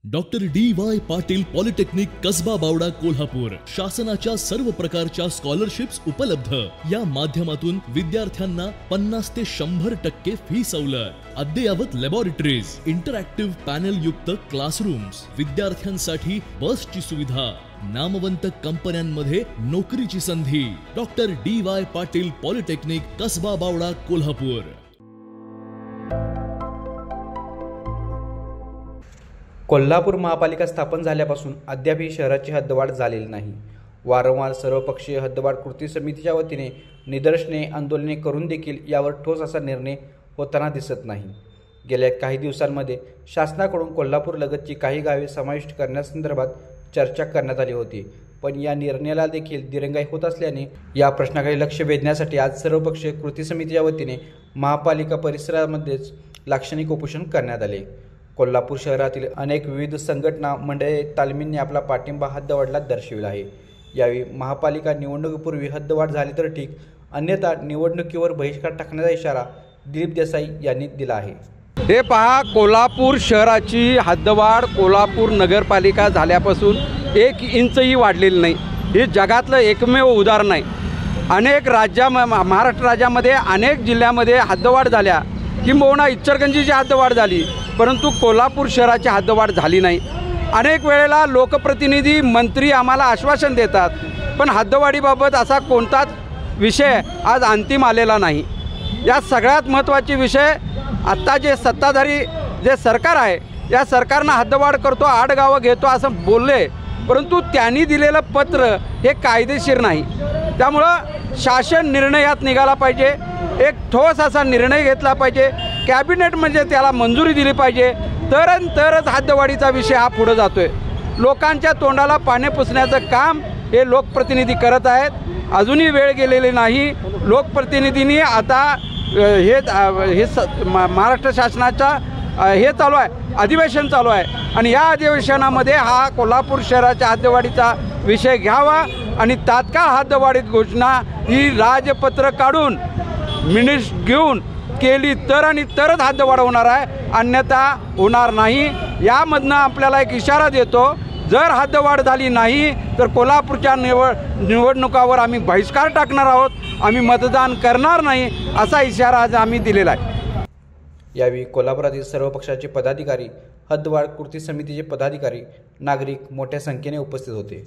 Doctor D Y. Patil polytechnic Kasba Bawda Kolhapur शासनाच्या सर्व प्रकारच्या स्कॉलरशिप्स उपलब्ध। या माध्यमातून विद्यार्थ्यांना 50 ते 100% फी सवलत, अद्ययावत लॅबोरेटरीज, इंटरॅक्टिव्ह पॅनल युक्त क्लासरूम्स, विद्यार्थ्यांसाठी बसची सुविधा, नामवंत कंपन्यांमध्ये नोकरीची संधी। Doctor D Y. Patil polytechnic Kasba Bawda Kolhapur. Kolhapur महापालिका स्थापन झाल्यापासून अद्यापही शहराची हद्दवाढ झालेली नाही। वारंवार सर्वपक्षीय हद्दवाढ कृती समितीच्या वतीने निदर्शने, आंदोलने करून देखील यावर ठोस असा निर्णय होताना दिसत नाही। गेल्या काही दिवसांमध्ये शासनाकडून कोल्हापूर लगतची काही गावे समाविष्ट करण्यासंदर्भात चर्चा करण्यात आली होती, पण या निर्णयाला देखील दिरंगाई होत असल्याने या प्रश्नाकडे लक्ष वेधण्यासाठी आज सर्वपक्षीय कृती समितीच्या वतीने महापालिका परिसरामध्येच लाक्षणिक उपोषण करण्यात आले। कोल्हापूर शहरातील अनेक विविध संघटना मंडळे तालमींनी आपला पाठिंबा हद्दवाढीला दर्शविला आहे। यावेळी महापालिका निवडणुकीपूर्वी हद्दवाढ झाली तर ठीक, अन्यथा निवडणुकीवर बहिष्कार टाकण्याचा इशारा दिलीप देसाई यांनी दिला आहे। हे पहा, कोल्हापूर शहराची हद्दवाढ कोल्हापूर नगरपालिका झाल्यापासून 1 इंचही वाढलेली नाही। हे जगातलं एकमेव उदाहरण आहे। अनेक महाराष्ट्र राज्यामध्ये अनेक जिल्ह्यामध्ये हद्दवाढ झाल्या, किंबहुना इचलकरंजीची हद्दवाढ झाली, परंतु कोल्हापूर शहराची हद्दवाढ झाली नाही। अनेक वेळेला लोकप्रतिनिधी, मंत्री आम्हाला आश्वासन देतात, पण हद्दवाढीबाबत असा कोणताच विषय आज अंतिम आलेला नाही। या सगळ्यात महत्त्वाचे विषय, आत्ता जे सत्ताधारी सरकार आहे, या सरकारनं हद्दवाढ करतो, आडगावं घेतो असं बोलले, परंतु त्यांनी दिलेलं पत्र हे कायदेशीर नाही। त्यामुळं शासन निर्णयात निघाला पाहिजे, एक ठोस असा निर्णय घेतला पाहिजे, कॅबिनेट म्हणजे त्याला मंजुरी दिली पाहिजे, तरच हद्दवाढीचा विषय हा पुढे जातोय। लोकांच्या तोंडाला पाणी पुसण्याचं काम हे लोकप्रतिनिधी करत आहेत। अजूनही वेळ गेलेली नाही। लोकप्रतिनिधींनी आता महाराष्ट्र शासनाचा हे चालू आहे, अधिवेशन चालू आहे, आणि या अधिवेशनामध्ये हा कोल्हापूर शहराच्या हद्दवाढीचा विषय घ्यावा आणि तात्काळ हद्दवाढीत घोषणा ही राजपत्र काढून मिनिट्स घेऊन केली तरच हद्दवाढ होणार आहे, अन्यथा होणार नाही। यामधनं आपल्याला एक इशारा देतो, जर हद्दवाढ झाली नाही तर कोल्हापूरच्या निवडणुकावर आम्ही बहिष्कार टाकणार आहोत, आम्ही मतदान करणार नाही, असा इशारा आज आम्ही दिलेला आहे। यावेळी कोल्हापुरातील सर्व पक्षाचे पदाधिकारी, हद्दवाढ कृती समितीचे पदाधिकारी, नागरिक मोठ्या संख्येने उपस्थित होते।